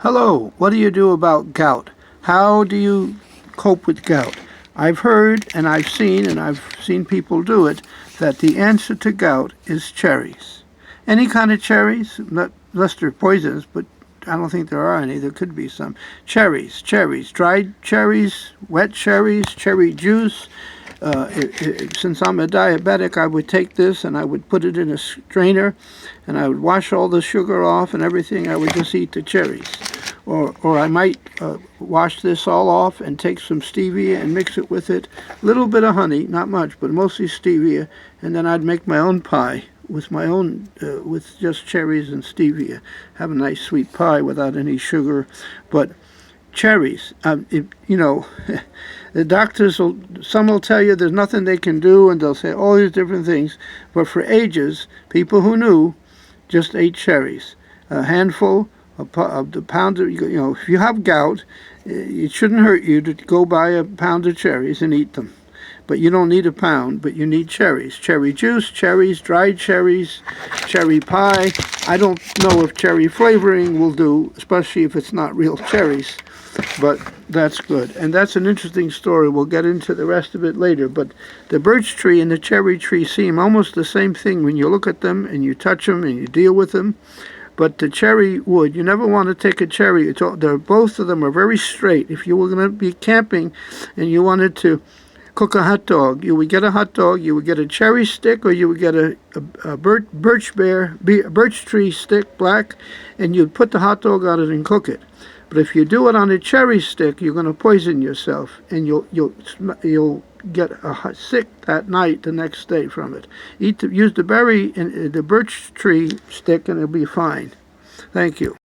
Hello, what do you do about gout? How do you cope with gout? I've heard and I've seen people do it, that the answer to gout is cherries. Any kind of cherries, not unless they're poisonous, but I don't think there are any. There could be some. Cherries, dried cherries, wet cherries, cherry juice. Since I'm a diabetic, I would take this and I would put it in a strainer and I would wash all the sugar off and everything. I would just eat the cherries. Or I might wash this all off and take some stevia and mix it with it. A little bit of honey, not much, but mostly stevia. And then I'd make my own pie with with just cherries and stevia. Have a nice sweet pie without any sugar. But cherries, the doctors some will tell you there's nothing they can do, and they'll say all these different things. But for ages, people who knew just ate cherries. A handful of the pound of, if you have gout, it shouldn't hurt you to go buy a pound of cherries and eat them. But you don't need a pound, but you need cherries. Cherry juice, cherries, dried cherries, cherry pie. I don't know if cherry flavoring will do, especially if it's not real cherries, but that's good. And that's an interesting story. We'll get into the rest of it later. But the birch tree and the cherry tree seem almost the same thing when you look at them and you touch them and you deal with them. But the cherry wood, you never want to take a cherry. Both of them are very straight. If you were going to be camping and you wanted to cook a hot dog, you would get a hot dog, you would get a cherry stick, or you would get a birch tree stick, black, and you'd put the hot dog on it and cook it. But if you do it on a cherry stick, you're going to poison yourself, and you'll get sick that night, the next day from it. Use the birch tree stick, and it'll be fine. Thank you.